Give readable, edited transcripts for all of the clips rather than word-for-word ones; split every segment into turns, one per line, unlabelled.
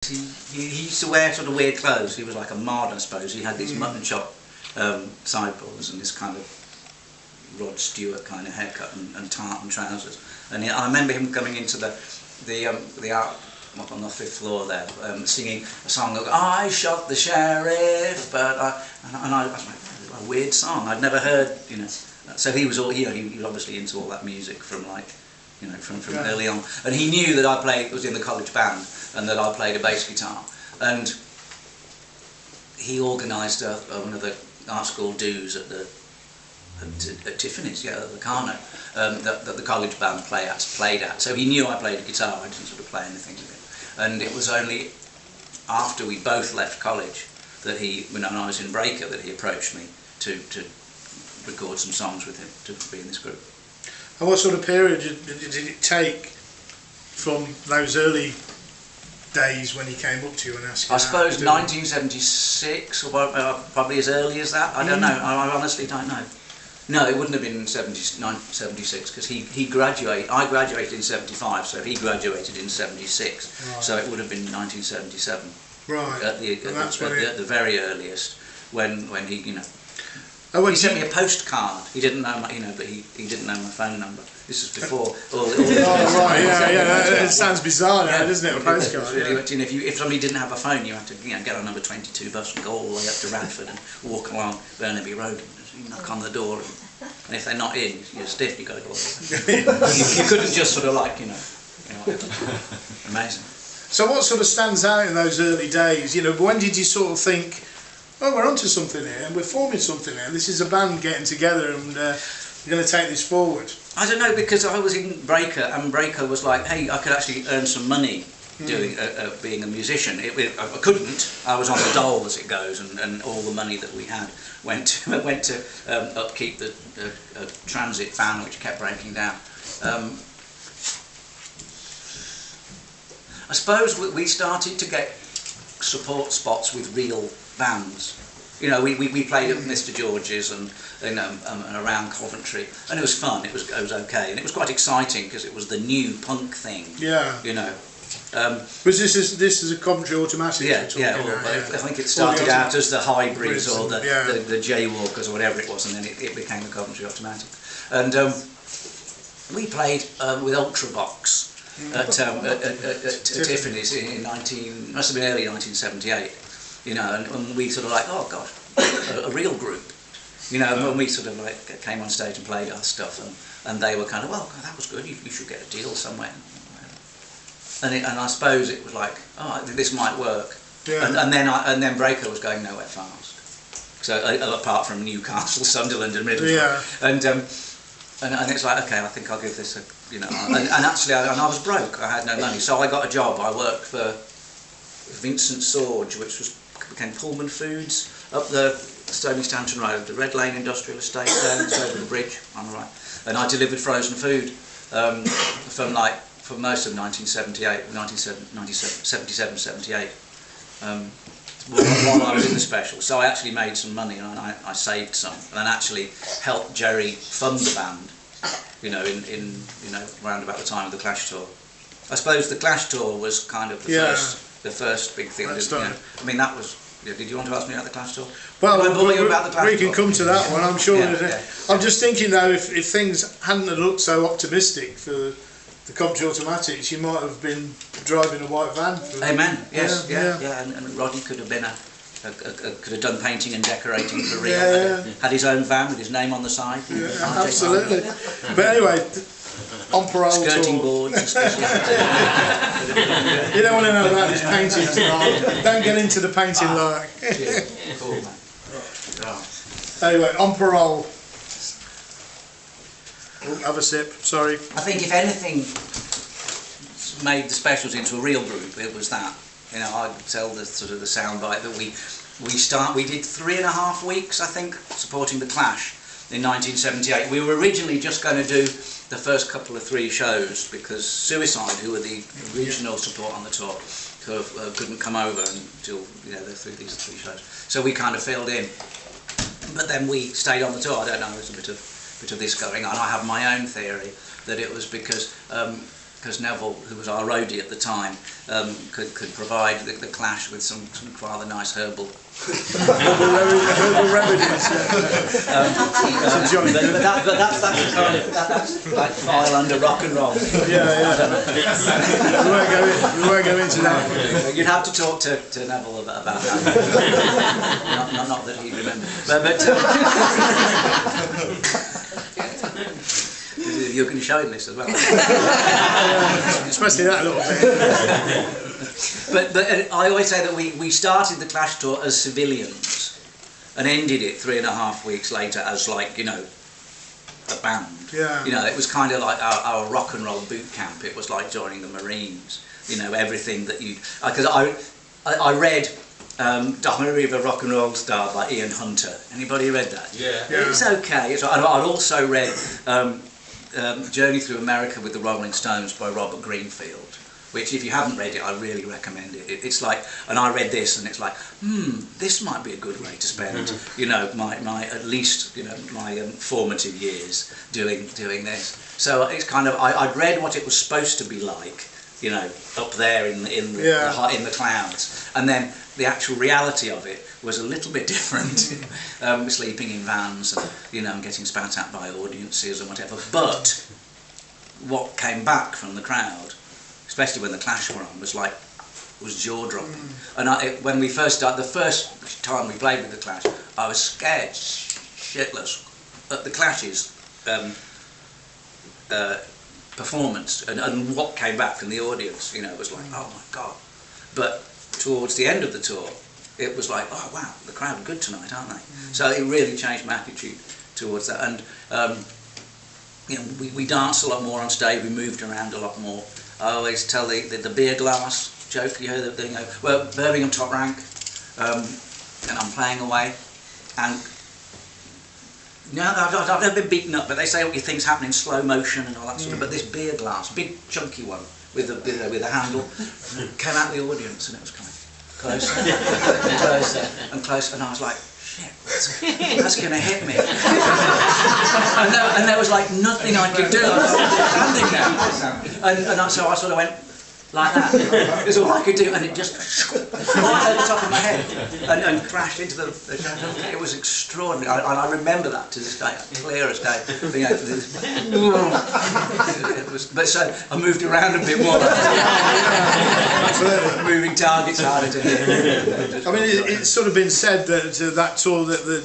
He used to wear sort of weird clothes. He was like a mod, I suppose. He had these mutton chop sideboards and this kind of Rod Stewart kind of haircut and tartan trousers. And I remember him coming into the art on the 5th floor there, singing a song like "I shot the sheriff," but I was like, a weird song I'd never heard, you know. So he was he was obviously into all that music from like, you know, from early on, and he knew that I was in the college band and that I played a bass guitar, and he organised one of the art school dues at Tiffany's, at the Carno, that the college band played at. So he knew I played a guitar. I didn't sort of play anything with it, and it was only after we both left college that when I was in Breaker, that he approached me to record some songs with him, to be in this group.
And what sort of period did it take from those early days when he came up to you and asked you?
I suppose 1976, or probably as early as that. I don't know. I honestly don't know. No, it wouldn't have been 76 because I graduated in 75, so he graduated in 76. Right. So it would have been 1977.
Right.
At the very earliest, when he, you know.
Oh,
he sent me a postcard. He didn't know my, but he didn't know my phone number. This was before all
oh right, yeah. It sounds bizarre now, doesn't it? A postcard.
Really, if somebody didn't have a phone, you had to, get on number 22 bus and go all the way up to Radford and walk along Burnaby Road and knock on the door. And if they're not in, you're stiff. You got to go. You couldn't just sort of like, amazing.
So what sort of stands out in those early days? When did you sort of think, oh, we're onto something here, and we're forming something here. This is a band getting together, and we're going to take this forward.
I don't know, because I was in Breaker, and Breaker was like, hey, I could actually earn some money doing being a musician. I couldn't. I was on the dole, as it goes, and all the money that we had went to upkeep the transit van, which kept breaking down. I suppose we started to get support spots with real bands. We played at Mr. George's and around Coventry, and it was fun. It was okay, and it was quite exciting because it was the new punk thing.
Yeah.
Was
this is a Coventry Automatic?
Yeah. I think it started out as the Hybrids or the Jaywalkers or whatever it was, and then it became the Coventry Automatic. And we played with Ultravox at Tiffany's in must have been early 1978. And we sort of like, oh gosh, a real group. And when we sort of like came on stage and played our stuff, and they were kind of, well, that was good. You should get a deal somewhere. And I suppose it was like, oh, this might work. Yeah. And then Breaker was going nowhere fast. So apart from Newcastle, Sunderland, and Middlesbrough, and it's like, okay, I think I'll give this a, and actually, I was broke. I had no money, so I got a job. I worked for Vincent Sorge, which became Pullman Foods, up the Stony Stanton Road, the Red Lane Industrial Estate there, it's over the bridge on the right. And I delivered frozen food for most of 1977, 78, while I was in the special. So I actually made some money, and I saved some, and actually helped Jerry fund the band, in around about the time of the Clash tour. I suppose the Clash tour was kind of the first big thing. That was. Did you want to ask me about the Clash tour?
Well, we can come to that one, I'm sure. I'm just thinking though, if things hadn't looked so optimistic for the Coventry Automatics, you might have been driving a white van.
Amen. Yes. Yeah. And Roddy could have been could have done painting and decorating for real. Had his own van with his name on the side.
Yeah, absolutely. But anyway. On parole
skirting
tour.
boards.
You don't want to know about his painting. Don't get into the painting like.
Cool, man.
Anyway, on parole. Oh, have a sip. Sorry.
I think if anything made the Specials into a real group, it was that. I'd tell the sort of the soundbite that we did 3.5 weeks, I think, supporting the Clash in 1978. We were originally just going to do the first couple of 3 shows because Suicide, who were the original support on the tour, couldn't come over until through these 3 shows. So we kind of filled in, but then we stayed on the tour. I don't know. There's a bit of this going on. I have my own theory that it was because Neville, who was our roadie at the time, could provide the Clash with some rather nice herbal
remedies.
But that's kind of that's like file under rock and roll.
Yeah. We won't go into that.
You'd have to talk to Neville about that. not that he'd remember. But you're going to show him this as well.
Especially that little bit.
But I always say that we started the Clash tour as civilians and ended it 3.5 weeks later as, like, you know, a band.
Yeah.
You know, it was kind of like our rock and roll boot camp. It was like joining the Marines. You know, everything that you... Because I read Diary of a Rock and Roll Star by Ian Hunter. Anybody read that?
Yeah.
It's okay. I'd also read Journey Through America with the Rolling Stones by Robert Greenfield, which, if you haven't read it, I really recommend it. It's like, and I read this, and it's like, this might be a good way to spend, you know, my at least, you know, my formative years doing this. So it's kind of, I'd read what it was supposed to be like, you know, up there in the clouds, and then the actual reality of it was a little bit different. Sleeping in vans, and, you know, and getting spat at by audiences and whatever. But what came back from the crowd, especially when the Clash were on, was jaw-dropping. And when we first started, the first time we played with the Clash, I was scared shitless at the Clash's performance and what came back from the audience. You know, it was like, oh my God. But towards the end of the tour, it was like, oh wow, the crowd are good tonight, aren't they? So it really changed my attitude towards that. And you know, we danced a lot more on stage. We moved around a lot more. I always tell the beer glass joke. You heard the thing. Well, Birmingham top rank, and I'm playing away, and no, I've never been beaten up, but they say all your things happen in slow motion and all that sort of. But this beer glass, big chunky one with a handle, came out of the audience, and it was coming closer and closer and closer, and I was like, shit, that's going to hit me. and there was like nothing I could do. I was standing there, and so I sort of went like that. It was all I could do, and it just right at the top of my head and crashed into the It was extraordinary, and I remember that to this day, clear as day. You know, but so I moved around a bit more. Moving targets harder to hit.
I mean, it's sort of been said that that tour, that the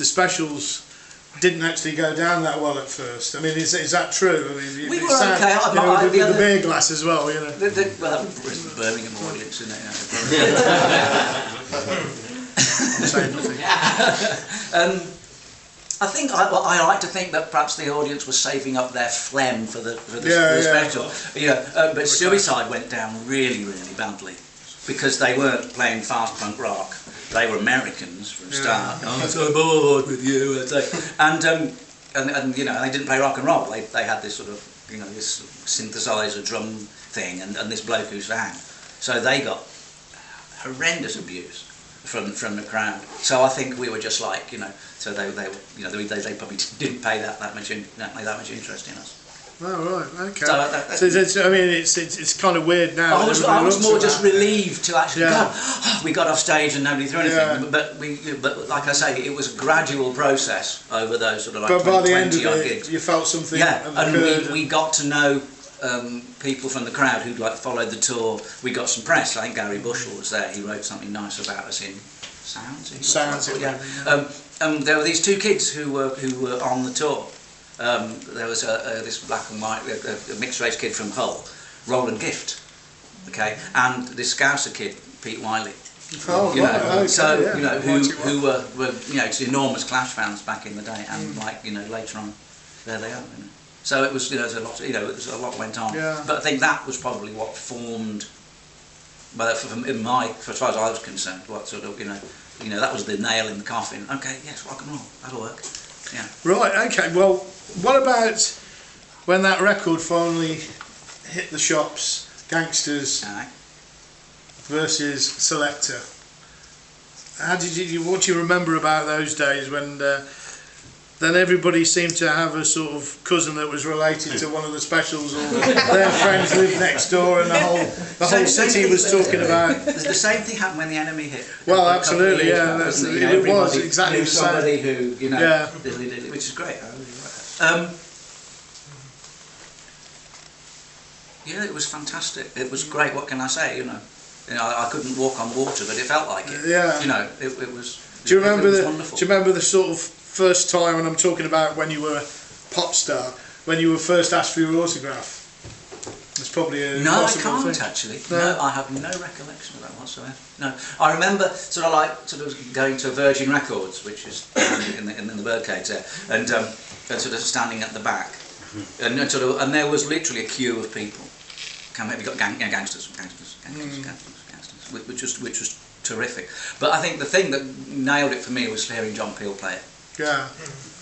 specials didn't actually go down that well at first. I mean, is that true? I mean,
we were okay.
With the beer glass as well, you know.
Well, that was the Birmingham audience, isn't it?
I'm saying nothing.
I think I like to think that perhaps the audience was saving up their phlegm for the special. You know, but Suicide went down really, really badly because they weren't playing fast punk rock. They were Americans from the start. I'm so bored with you. And you know, they didn't play rock and roll. They had this sort of, you know, this synthesizer drum thing and this bloke who sang. So they got horrendous abuse from the crowd. So I think we were just like, you know, so they were, you know, they probably didn't pay that much interest in us.
Oh right, okay.
So,
I mean, it's kind of weird now.
I was more just relieved to actually go. Oh, we got off stage and nobody threw anything. But like I say, it was a gradual process over those sort of like 20 odd gigs.
You felt something.
Yeah, and we got to know people from the crowd who'd like followed the tour. We got some press. I think Gary Bushell was there. He wrote something nice about us in Sounds. Yeah. There were these two kids who were on the tour. There was this black and white, a mixed race kid from Hull, Roland Gift, okay, and this Scouser kid, Pete Wiley.
Oh,
you know,
okay,
so
yeah.
you know who were you know, enormous Clash fans back in the day, and like, you know, later on, there they are. You know. So it was, you know, there's a lot, you know, a lot went on.
Yeah.
But I think that was probably what formed. But as far as I was concerned, what sort of, you know, that was the nail in the coffin. Okay, yes, rock and roll, that'll work. Yeah.
Right. Okay. Well, what about when that record finally hit the shops? Gangsters versus Selector. How did you? What do you remember about those days when then everybody seemed to have a sort of cousin that was related to one of the Specials, or their friends lived next door, and the whole city was talking about.
The same thing happened when the enemy hit.
Well, absolutely, yeah. It was exactly the same.
Somebody who, you know,
yeah.
Which is great. Yeah, it was fantastic. It was great. What can I say? You know, I couldn't walk on water, but it felt like it.
Yeah.
You know, it was.
Do you remember
wonderful.
Do you remember the sort of first time, and I'm talking about when you were a pop star, when you were first asked for your autograph? It's probably a
no, I can't
thing.
Actually. No, I have no recollection of that whatsoever. No, I remember sort of going to Virgin Records, which is in the birdcage there, and sort of standing at the back, and there was literally a queue of people. We got gangsters, which was terrific. But I think the thing that nailed it for me was hearing John Peel play it.
Yeah.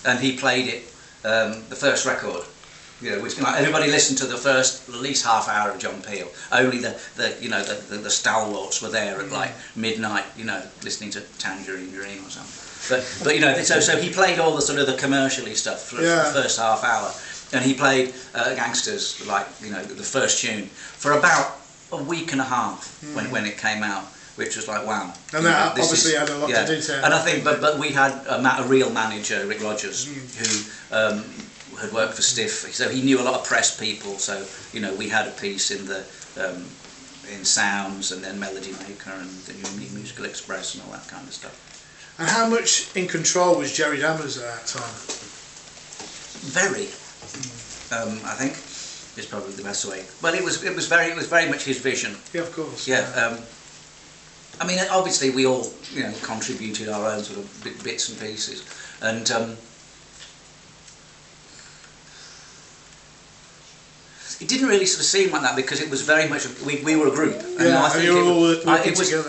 And he played it, the first record. You know, which, like, everybody listened to the first at least half hour of John Peel. Only the stalwarts were there at like midnight, you know, listening to Tangerine Dream or something. But you know, so he played all the sort of the commercially stuff for the first half hour, and he played Gangsters, like, you know, the first tune, for about a week and a half when it came out, which was like, wow.
And that obviously had a lot to do to it.
And I think, but we had a real manager, Rick Rogers, who had worked for Stiff, so he knew a lot of press people. So, you know, we had a piece in the in Sounds, and then Melody Maker, and the New Musical Express, and all that kind of stuff.
And how much in control was Jerry Dammers at that time?
Very. I think is probably the best way. But it was very much his vision.
Yeah, of course.
Yeah. I mean, obviously we all, you know, contributed our own sort of bits and pieces, and it didn't really sort of seem like that, because it was very much we were a group. And I think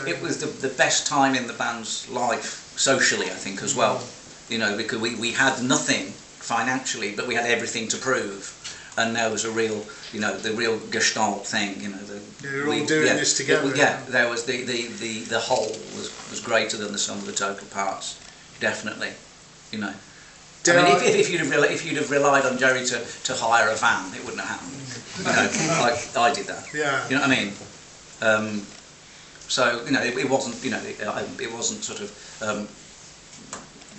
it was the best time in the band's life socially, I think, as well. You know, because we had nothing financially, but we had everything to prove, and there was a real, you know, the real gestalt thing. You know,
you're all doing this together.
There was the whole was greater than the sum of the total parts, definitely. You know. If you'd have relied on Jerry to hire a van, it wouldn't have happened. You know, like I did that.
Yeah.
You know what I mean? So, you know, it wasn't, you know, it wasn't sort of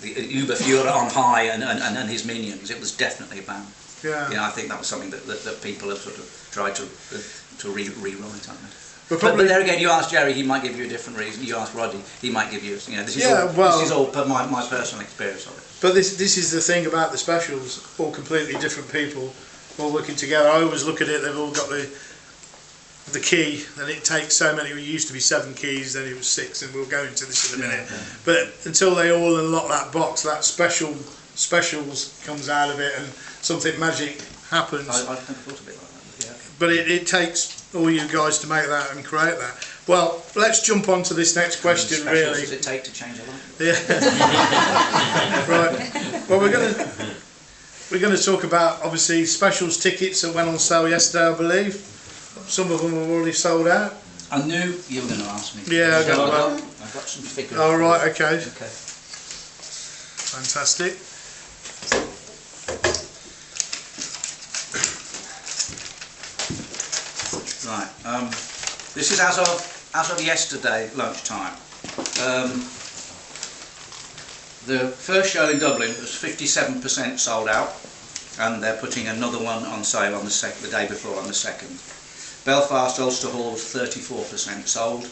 the Uberführer on high and his minions. It was definitely a band.
Yeah.
You know, I think that was something that people have sort of tried to rewrite on it. But there again, you ask Jerry, he might give you a different reason. You ask Roddy, he might give you, you know, this is all my personal experience of it.
But this is the thing about the Specials, all completely different people, all working together. I always look at it, they've all got the key, and it takes so many. It used to be 7 keys, then it was 6, and we'll go into this in a minute. Yeah. But until they all unlock that box, that Specials comes out of it, and something magic happens.
I've never thought of it like that. Yeah.
But it takes all you guys to make that and create that. Well, let's jump on to this next question. Really,
what does it take to change a life?
Yeah. Right. Well, we're going to talk about, obviously, Specials tickets that went on sale yesterday, I believe. Some of them are already sold out.
I knew you were going to ask me.
Yeah,
I've got some figures.
Oh, right, okay. Fantastic.
Right. This is as of yesterday lunchtime. The first show in Dublin was 57% sold out, and they're putting another one on sale on the day before, on the 2nd. Belfast Ulster Hall was 34% sold.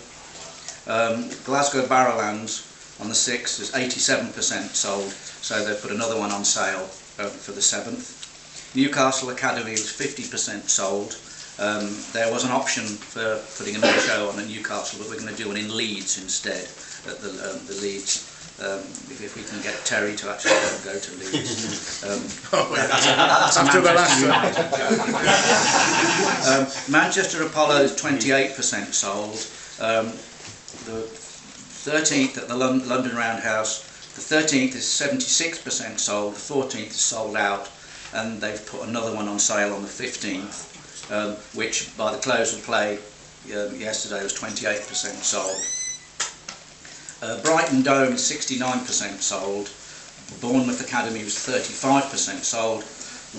Glasgow Barrowlands on the 6th is 87% sold, so they've put another one on sale for the 7th. Newcastle Academy was 50% sold. There was an option for putting another show on at Newcastle, but we're going to do one in Leeds instead, at the Leeds. If we can get Terry to actually go to Leeds. That's a Manchester United. Manchester Apollo is 28% sold. The 13th at the London Roundhouse, the 13th is 76% sold, the 14th is sold out, and they've put another one on sale on the 15th, which by the close of play yesterday was 28% sold. Brighton Dome is 69% sold. Bournemouth Academy was 35% sold.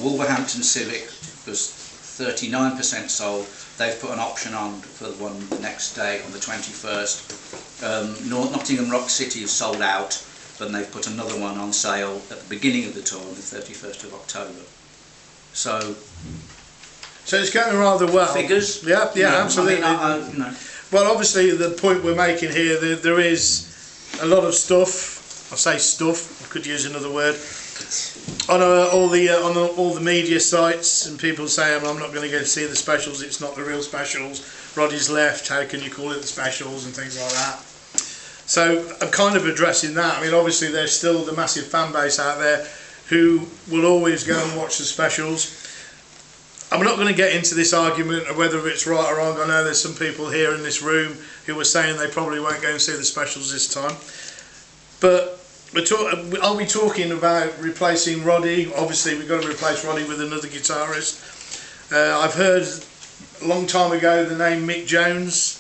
Wolverhampton Civic was 39% sold. They've put an option on for the one the next day on the 21st. Nottingham Rock City is sold out, but they've put another one on sale at the beginning of the tour on the 31st of October. So
it's going rather well.
Figures?
Yeah, absolutely.
I mean,
Well, obviously the point we're making here, there is a lot of stuff. I say stuff. I could use another word. On all the media sites, and people saying, I'm not going to go see the specials, it's not the real specials, Roddy's left, how can you call it the specials, and things like that. So I'm kind of addressing that. I mean, obviously there's still the massive fan base out there who will always go and watch the specials. I'm not going to get into this argument of whether it's right or wrong. I know there's some people here in this room who were saying they probably won't go and see the specials this time, but are we talking about replacing Roddy? Obviously we've got to replace Roddy with another guitarist. I've heard a long time ago the name Mick Jones.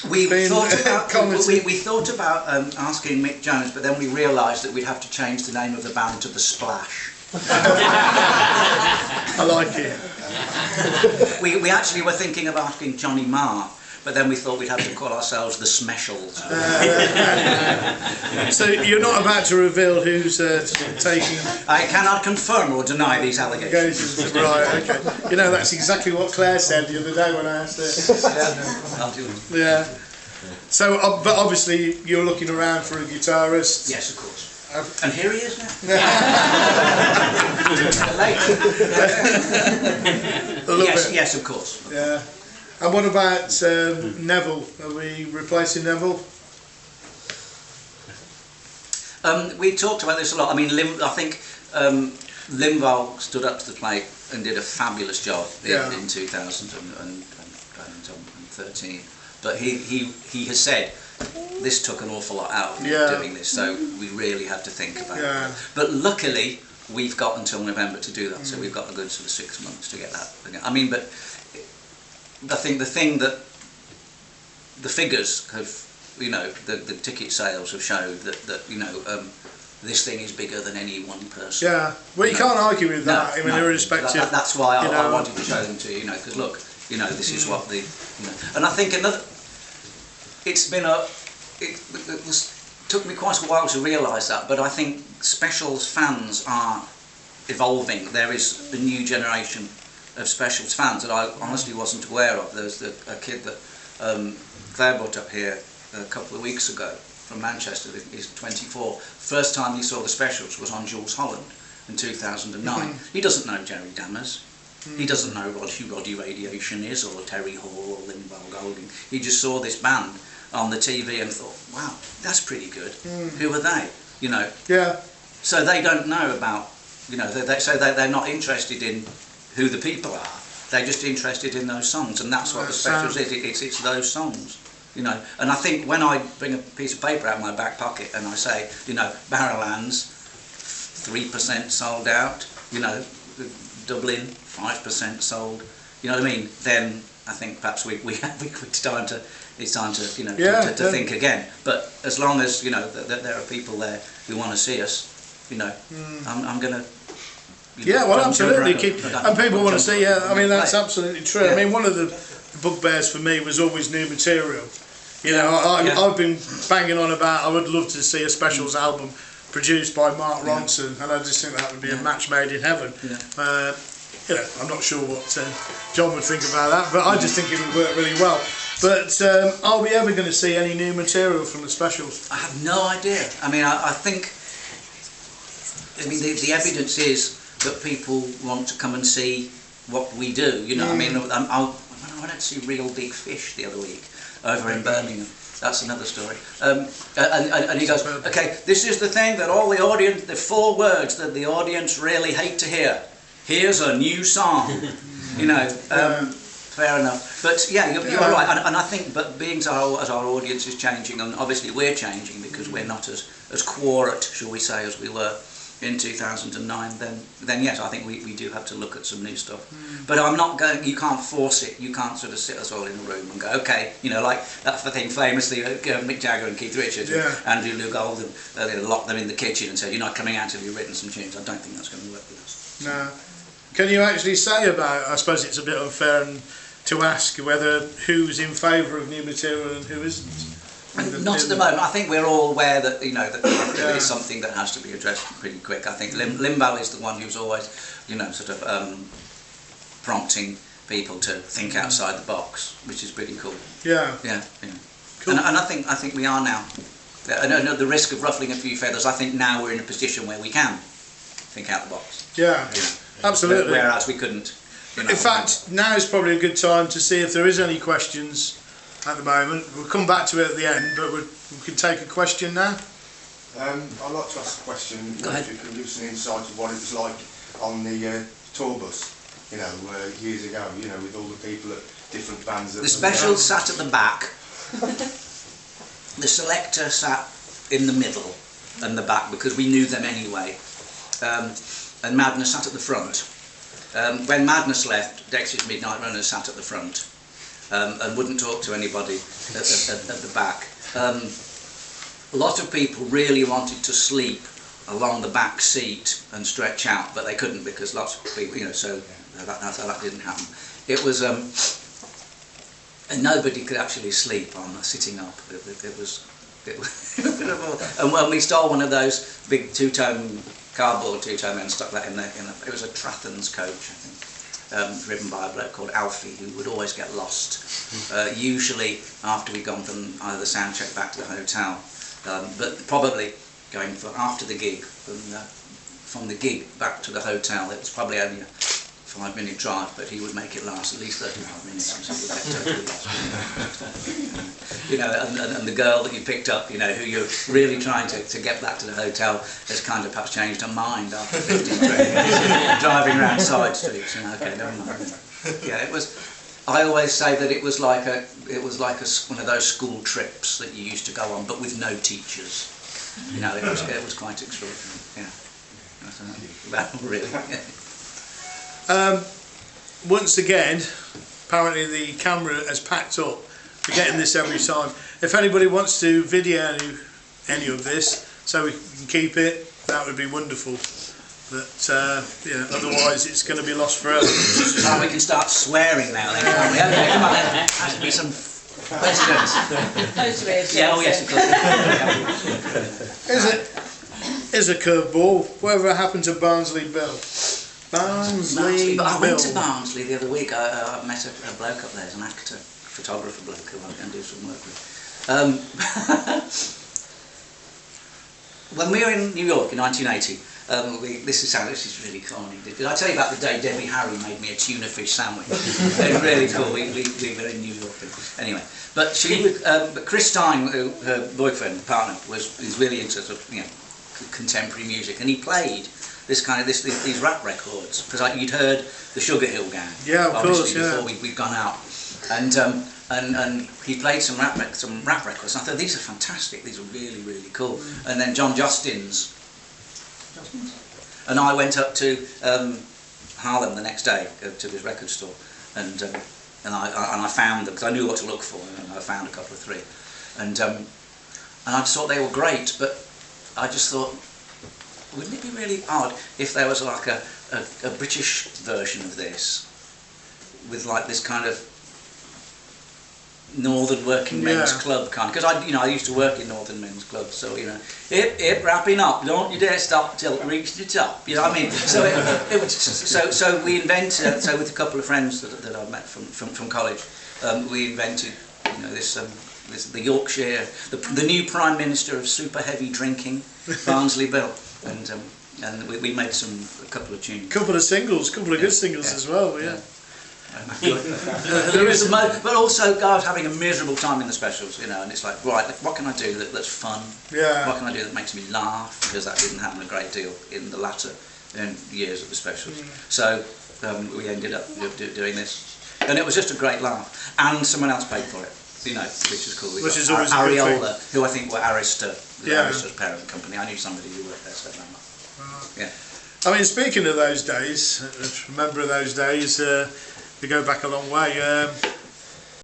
We thought about asking Mick Jones, but then we realised that we'd have to change the name of the band to The Splash.
I like it.
We actually were thinking of asking Johnny Marr, but then we thought we'd have to call ourselves The Smeshals.
So you're not about to reveal who's taking...
I cannot confirm or deny these allegations.
Right, okay. You know, that's exactly what Claire said the other day when I asked her.
I'll do it.
Yeah. So, but obviously you're looking around for a guitarist.
Yes, of course. And here he is now. Yes, of course.
Yeah. And what about Neville? Are we replacing Neville?
We talked about this a lot. I mean, I think Limval stood up to the plate and did a fabulous job in 2013. But he has said this took an awful lot out of doing this, so we really had to think about it. But luckily, we've got until November to do that, so we've got a good sort of 6 months to get that again. I mean, but I think the thing that the figures have, you know, the ticket sales have showed that you know, this thing is bigger than any one person.
Yeah, well, you can't argue with that. I mean, irrespective.
That's why I wanted to show them to you, you know, because look, you know, this is what the, you know, and I think another. It's been took me quite a while to realise that, but I think Specials fans are evolving. There is a new generation of Specials fans that I honestly wasn't aware of. There's a kid that Claire brought up here a couple of weeks ago from Manchester. He's 24. First time he saw the Specials was on Jules Holland in 2009. He doesn't know Jerry Dammers. He doesn't know who Roddy Radiation is, or Terry Hall, or Limval Golding. He just saw this band on the TV and thought, wow, that's pretty good. Who are they? You know. Yeah. So they don't know about, you know, they're not interested in who the people are. They're just interested in those songs, and that's what the Specials is. It's those songs, you know. And I think when I bring a piece of paper out of my back pocket and I say, you know, Barrowlands, 3% sold out, you know, Dublin, 5% sold, you know what I mean? Then I think perhaps it's time to you know to think again. But as long as you know that there are people there who want to see us, you know, I'm gonna.
Well, absolutely. And people want to see. I mean, that's absolutely true. I mean, one of the bugbears for me was always new material. You know, I've been banging on about I would love to see a Specials album produced by Mark Ronson, and I just think that would be a match made in heaven. You know, I'm not sure what John would think about that, but I just think it would work really well. But are we ever going to see any new material from the Specials?
I have no idea. I mean, I think the evidence is that people want to come and see what we do. You know, I mean, I went to see Real Big Fish the other week over in Birmingham. That's another story. And he goes, okay, this is the thing that all the audience, the 4 words that the audience really hate to hear. Here's a new song. You know, fair enough. But yeah, you're right. And I think, but being as our audience is changing, and obviously we're changing because we're not as quorate, shall we say, as we were in 2009, then yes, I think we do have to look at some new stuff. But I'm not going. You can't force it. You can't sort of sit us all in a room and go, okay, you know, like that thing famously, Mick Jagger and Keith Richards, and Andrew Lou Gold, and locked them in the kitchen and said, "You're not coming out till you've written some tunes." I don't think that's going to work with us.
No. Can you actually say about? I suppose it's a bit unfair to ask whether who's in favour of new material and who isn't.
Not at the moment. I think we're all aware that, you know, that it is something that has to be addressed pretty quick. I think Limbo is the one who's always, you know, sort of prompting people to think outside the box, which is pretty cool.
Yeah.
Yeah.
Cool.
And I think we are now. And at the risk of ruffling a few feathers, I think now we're in a position where we can think out the box.
Yeah. Absolutely.
Whereas we couldn't. You know,
in fact, now is probably a good time to see if there is any questions. At the moment, we'll come back to it at the end, but we can take a question now.
I'd like to ask a question.
Go ahead.
If you can give us an insight of what it was like on the tour bus, you know, years ago, you know, with all the people at different bands.
The Specials sat at the back. The Selector sat in the middle and the back because we knew them anyway. And Madness sat at the front. When Madness left, Dexys Midnight Runners sat at the front. And wouldn't talk to anybody at the back. A lot of people really wanted to sleep along the back seat and stretch out, but they couldn't because lots of people, you know, so that didn't happen. It was, and nobody could actually sleep on sitting up. It was and when we stole one of those big cardboard two-tone and stuck that in there, it was a Trathans coach, I think. Driven by a bloke called Alfie, who would always get lost, usually after we'd gone from either the sound check back to the hotel, but probably going for after the gig, from the gig back to the hotel. It was probably only a 5-minute drive, but he would make it last at least 35 minutes, and so we kept totally lost. You know, and the girl that you picked up, you know, who you're really trying to get back to the hotel, has kind of perhaps changed her mind after 15, 20 minutes, driving around side streets. You know, okay, never mind. Yeah, it was. I always say that it was like one of those school trips that you used to go on, but with no teachers. You know, it was quite extraordinary. Yeah, that really. Yeah.
Once again, apparently the camera has packed up. We're getting this every time. If anybody wants to video any of this so we can keep it, that would be wonderful. But yeah, otherwise it's going to be lost forever.
We can start swearing now then, can't we? Okay, come on then. There has to be some questions. Yeah, oh yes, of course.
Here's a curveball. Whatever happened to Barnsley Bill? Barnsley Bill.
I went to Barnsley the other week. I met a bloke up there, as an actor, photographer bloke who I'm going to do some work with. When we were in New York in 1980, this is really corny. Did I tell you about the day Debbie Harry made me a tuna fish sandwich? It was really cool. We were in New York. Anyway, but but Chris Stein, her boyfriend, partner, is really into sort of, you know, contemporary music, and he played this kind of these rap records because you'd heard the Sugar Hill Gang,
yeah, of course,
before we'd gone out, and he played some rap records. And I thought these are fantastic. These are really, really cool. And then John Justin's, and I went up to Harlem the next day to this record store, and I found them because I knew what to look for, and I found a couple of three, and I just thought they were great, but I just thought, wouldn't it be really odd if there was like a British version of this with like this kind of Northern Working Men's Club kind, because I used to work in Northern Men's Club, so you know, hip wrapping up, don't you dare stop till it reaches the top. You know what I mean? So so we invented. So with a couple of friends that I met from college, we invented, you know, this the Yorkshire, the new Prime Minister of super heavy drinking, Barnsley Bill, and we made a couple of tunes.
Couple of good singles as well. Yeah.
There is but also I was having a miserable time in the Specials, you know, and it's like, right, what can I do that's fun? Yeah. What can I do that makes me laugh? Because that didn't happen a great deal in the latter years of the Specials. So we ended up doing this, and it was just a great laugh, and someone else paid for it, you know, which is cool.
Which is always
Ariola, who I think were Arista, Arista's parent company. I knew somebody who worked there, so Yeah.
I mean, speaking of those days, remember those days, they go back a long way.